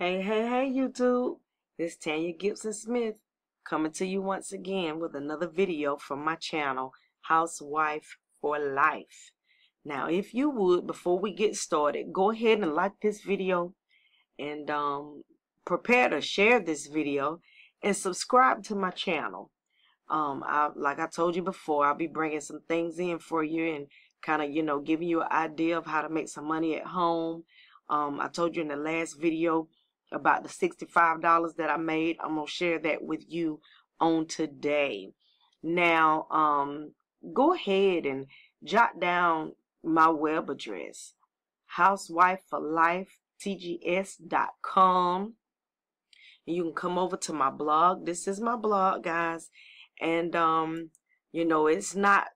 Hey, YouTube. It's TanyaGibsonSmith coming to you once again with another video from my channel, Housewife for Life. Now, if you would, before we get started, go ahead and like this video and prepare to share this video and subscribe to my channel. Like I told you before, I'll be bringing some things in for you and kind of, giving you an idea of how to make some money at home. I told you in the last video about the $65 that I made. I'm going to share that with you on today. Now, go ahead and jot down my web address, housewifeforlifetgs.com. You can come over to my blog. This is my blog, guys. And, it's not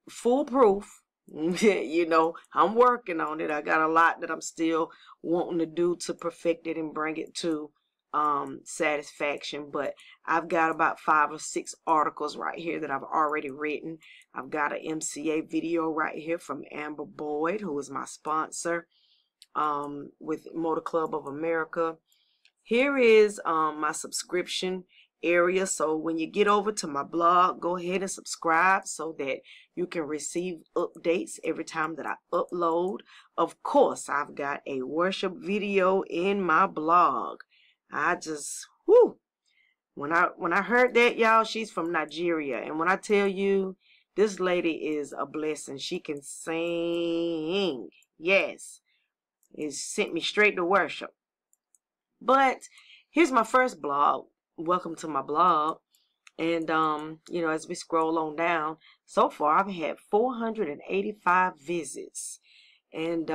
foolproof. I'm working on it. I got a lot that I'm still wanting to do to perfect it and bring it to satisfaction. But I've got about 5 or 6 articles right here that I've already written. I've got an MCA video right here from Amber Boyd, who is my sponsor with Motor Club of America. Here is my subscription area. So when you get over to my blog, go ahead and subscribe so that you can receive updates every time that I upload. Of course, I've got a worship video in my blog. I just, when I heard that, y'all, she's from Nigeria. And when I tell you, this lady is a blessing. She can sing. Yes. It sent me straight to worship. But here's my first blog. Welcome to my blog. And as we scroll on down, so far I've had 485 visits, and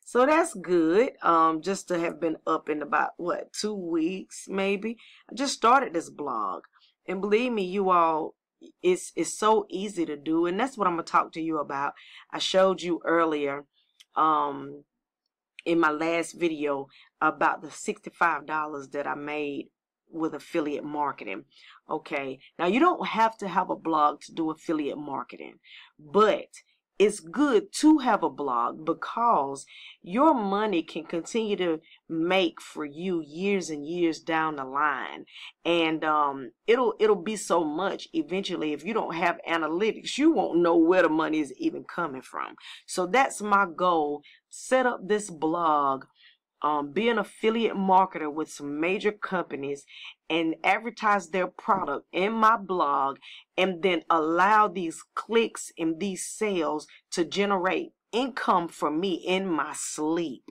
so that's good. Just to have been up in about 2 weeks, maybe. I just started this blog, and believe me, you all, it's so easy to do, and that's what I'm gonna talk to you about. I showed you earlier in my last video about the $65 that I made with affiliate marketing. Okay, now you don't have to have a blog to do affiliate marketing, but it's good to have a blog because your money can continue to make for you years and years down the line, and it'll be so much eventually. If you don't have analytics, you won't know where the money is even coming from. So that's my goal. Set up this blog, be an affiliate marketer with some major companies and advertise their product in my blog, and then allow these clicks and these sales to generate income for me in my sleep.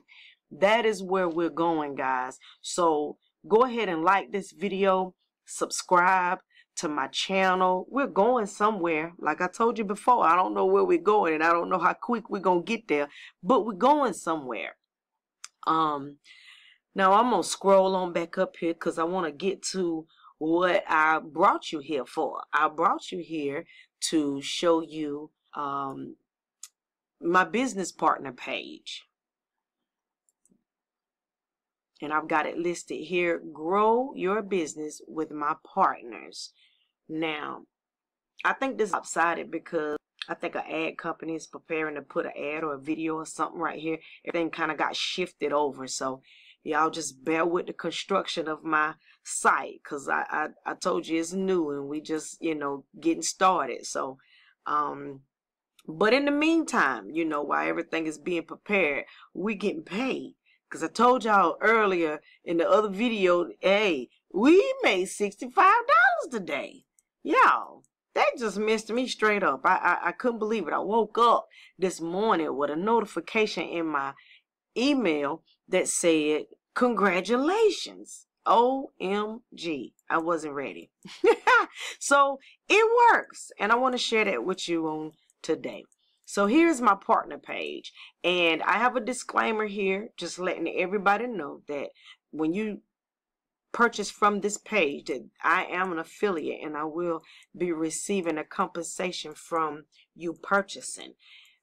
That is where we're going, guys. So go ahead and like this video, subscribe to my channel. We're going somewhere. Like I told you before, I don't know where we're going, and I don't know how quick we're gonna get there, but we're going somewhere. Now I'm gonna scroll on back up here because I want to get to what I brought you here for. I brought you here to show you my business partner page, and I've got it listed here. Grow your business with my partners. Now, I think this is lopsided because I think an ad company is preparing to put an ad or a video or something right here. Everything kind of got shifted over. So y'all just bear with the construction of my site, because I told you it's new and we just, getting started. So, but in the meantime, while everything is being prepared, we getting paid. Because I told y'all earlier in the other video, hey, we made $65 today. Y'all, that just messed me straight up. I couldn't believe it. I woke up this morning with a notification in my email that said, congratulations. OMG. I wasn't ready. So it works. And I want to share that with you on today. So here's my partner page. And I have a disclaimer here, just letting everybody know that when you purchase from this page, that I am an affiliate and I will be receiving a compensation from you purchasing.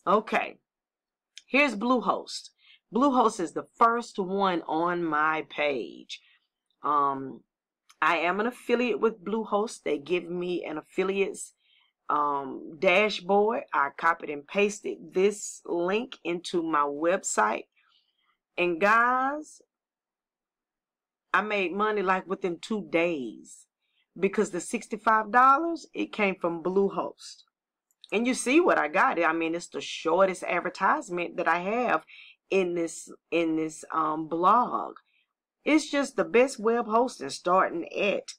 Okay, here's Bluehost. Bluehost is the first one on my page. I am an affiliate with Bluehost. They give me an affiliate's dashboard. I copied and pasted this link into my website, and guys, I made money like within 2 days because the $65, it came from Bluehost. And you see what I got. I mean, it's the shortest advertisement that I have in this blog. It's just the best web hosting, starting at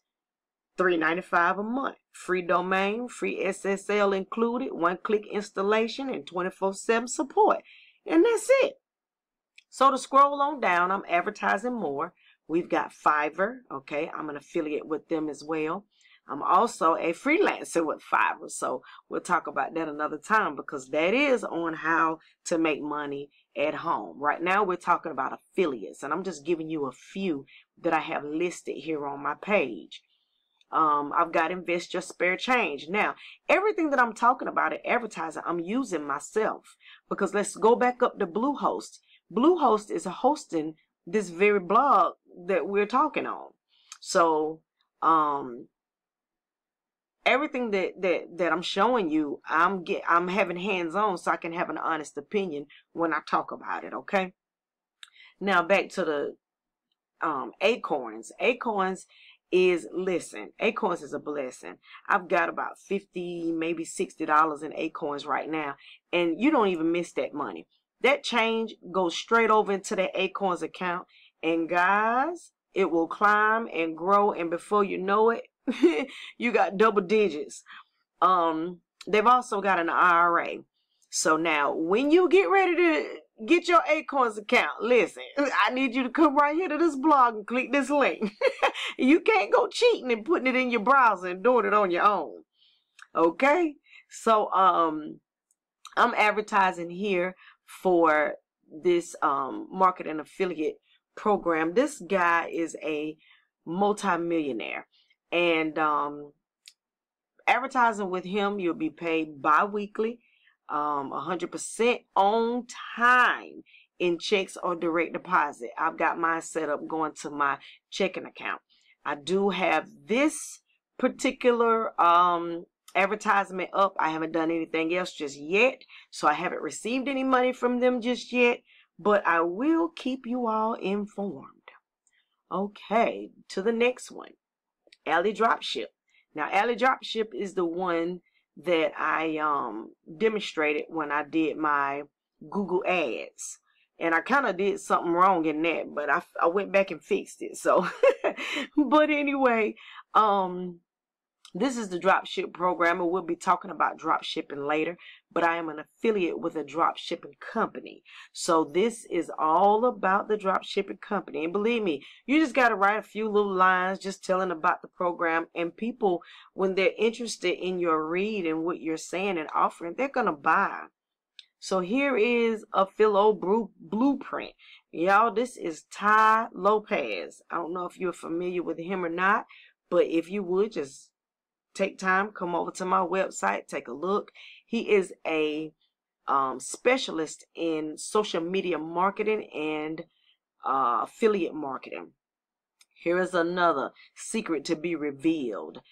$3.95 a month. Free domain, free SSL included, one-click installation, and 24/7 support. And that's it. So to scroll on down, I'm advertising more. We've got Fiverr. Okay, I'm an affiliate with them as well. I'm also a freelancer with Fiverr, so we'll talk about that another time, because that is on how to make money at home. Right now we're talking about affiliates, and I'm just giving you a few that I have listed here on my page. I've got Invest Your Spare Change. Now, everything that I'm talking about at advertising, I'm using myself, because let's go back up to Bluehost. Bluehost is hosting this very blog that we're talking on. So, everything that I'm showing you, I'm having hands-on, so I can have an honest opinion when I talk about it. Okay. Now back to the Acorns. Acorns is a blessing. I've got about $50, maybe $60 in Acorns right now, and you don't even miss that money. That change goes straight over into that Acorns account, and guys, it will climb and grow, and before you know it, you got double digits. They've also got an IRA. So now when you get ready to get your Acorns account, listen, I need you to come right here to this blog and click this link. You can't go cheating and putting it in your browser and doing it on your own. Okay? So I'm advertising here for this marketing affiliate program. This guy is a multi-millionaire, and advertising with him, you'll be paid bi-weekly, 100% on time in checks or direct deposit. I've got mine set up going to my checking account. I do have this particular advertisement up. I haven't done anything else just yet, so I haven't received any money from them just yet, but I will keep you all informed. Okay, to the next one. Alley Dropship. Now, Alley Dropship is the one that I demonstrated when I did my Google ads. And I kind of did something wrong in that, but I went back and fixed it. So, but anyway, this is the dropship program, and we'll be talking about drop shipping later, but I am an affiliate with a drop shipping company. So this is all about the drop shipping company. And believe me, you just got to write a few little lines just telling about the program, and people, when they're interested in your read and what you're saying and offering, they're going to buy. So here is a Philo blueprint. Y'all, this is Ty Lopez. I don't know if you're familiar with him or not, but if you would, just take time, come over to my website, take a look. He is a specialist in social media marketing and affiliate marketing. Here is another secret to be revealed.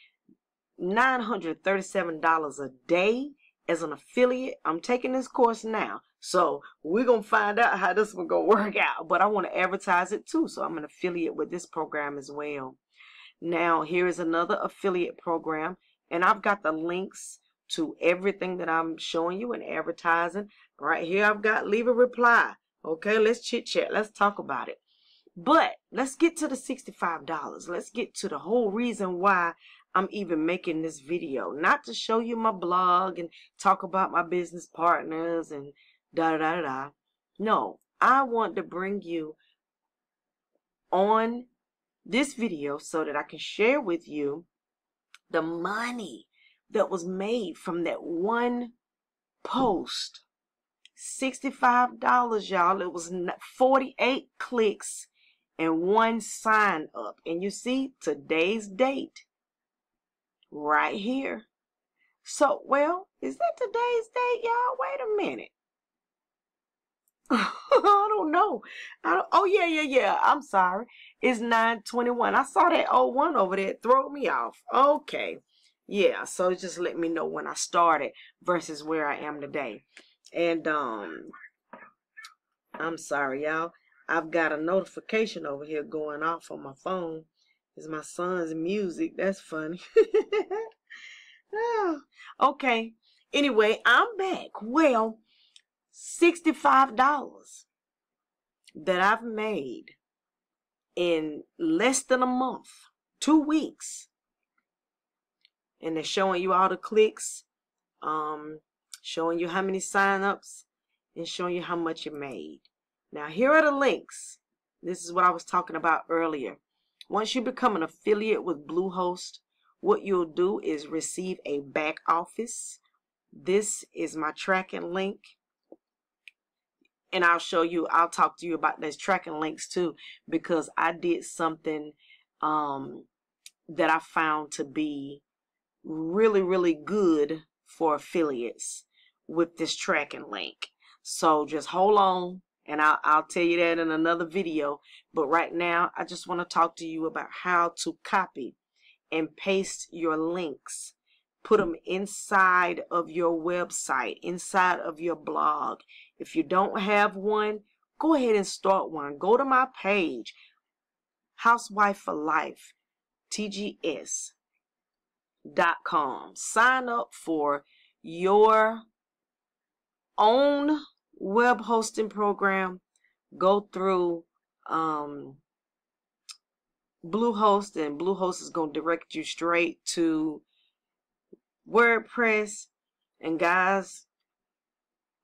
$937 a day as an affiliate. I'm taking this course now, so we're going to find out how this one going to work out. But I want to advertise it too, so I'm an affiliate with this program as well. Now, here is another affiliate program, and I've got the links to everything that I'm showing you and advertising. Right here, I've got leave a reply. Okay, let's chit-chat. Let's talk about it. But let's get to the $65. Let's get to the whole reason why I'm even making this video. Not to show you my blog and talk about my business partners and da-da-da-da. No, I want to bring you on this video so that I can share with you the money that was made from that one post. $65, y'all. It was 48 clicks and one sign up. And you see today's date right here. So, well, is that today's date, y'all? Wait a minute. I don't know. Oh, yeah. I'm sorry. It's 9/21. I saw that 01 over there. It threw me off. Okay. Yeah, so just let me know when I started versus where I am today. And I'm sorry, y'all. I've got a notification over here going off on my phone. It's my son's music. That's funny. Oh, okay. Anyway, I'm back. Well, $65 that I've made in less than a month, 2 weeks. And they're showing you all the clicks, showing you how many signups, and showing you how much you made. Now, here are the links. This is what I was talking about earlier. Once you become an affiliate with Bluehost, what you'll do is receive a back office. This is my tracking link. And I'll talk to you about those tracking links too, because I did something that I found to be really, really good for affiliates with this tracking link. So just hold on, and I'll tell you that in another video. But right now, I just want to talk to you about how to copy and paste your links. Put them inside of your website, inside of your blog. If you don't have one, go ahead and start one. Go to my page, Housewife for Life, TGS.com. Sign up for your own web hosting program. Go through Bluehost, and Bluehost is going to direct you straight to WordPress. And guys,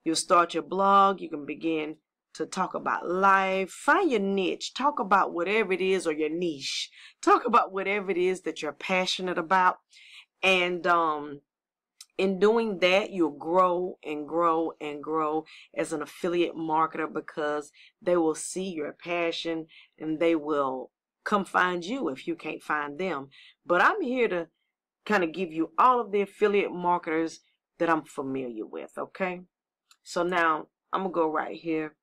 you'll start your blog. You can begin to talk about life. Find your niche. Talk about whatever it is, or your niche. Talk about whatever it is that you're passionate about. And in doing that, you'll grow and grow and grow as an affiliate marketer, because they will see your passion and they will come find you if you can't find them. But I'm here to kind of give you all of the affiliate marketers that I'm familiar with, okay? So now I'm going to go right here.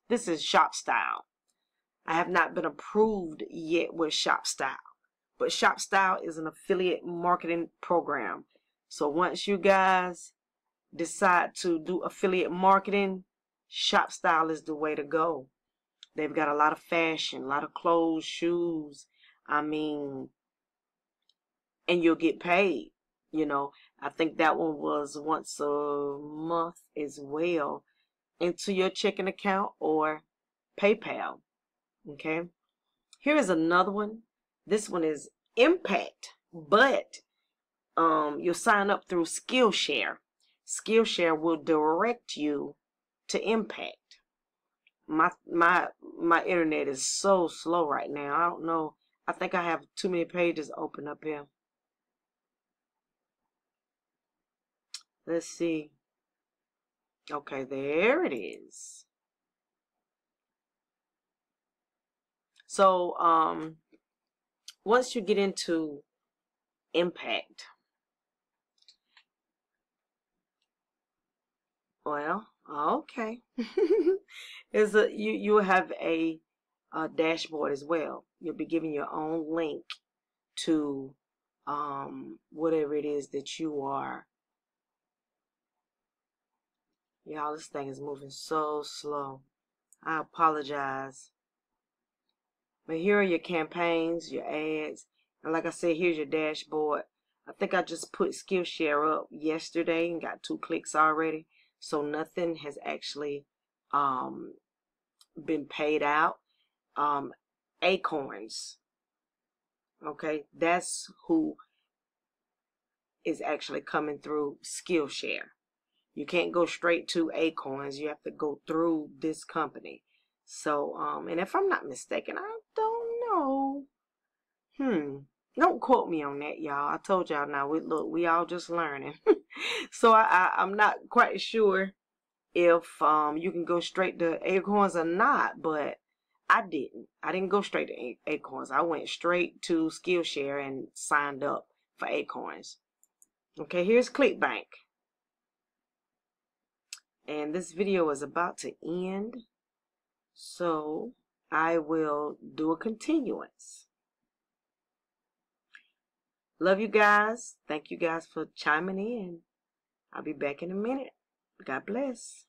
This is ShopStyle. I have not been approved yet with ShopStyle. But ShopStyle is an affiliate marketing program. So once you guys decide to do affiliate marketing, ShopStyle is the way to go. They've got a lot of fashion, a lot of clothes, shoes. I mean, and you'll get paid. You know, I think that one was once a month as well, into your checking account or PayPal. Okay. Here is another one. This one is Impact, but you'll sign up through Skillshare. Skillshare will direct you to Impact. My internet is so slow right now. I don't know. I think I have too many pages open up here. Let's see. Okay, there it is. So once you get into Impact, well, okay. You have a dashboard as well. You'll be giving your own link to whatever it is that you are. Y'all, this thing is moving so slow. I apologize. But here are your campaigns, your ads. And like I said, here's your dashboard. I think I just put Skillshare up yesterday and got 2 clicks already. So nothing has actually been paid out. Acorns. Okay, that's who is actually coming through Skillshare. You can't go straight to Acorns. You have to go through this company. So, and if I'm not mistaken, I don't know. Don't quote me on that, y'all. I told y'all now, we all just learning. So I'm not quite sure if you can go straight to Acorns or not, but I didn't. I didn't go straight to Acorns. I went straight to Skillshare and signed up for Acorns. Okay, here's ClickBank. And this video is about to end, so I will do a continuance. Love you guys. Thank you guys for chiming in. I'll be back in a minute. God bless.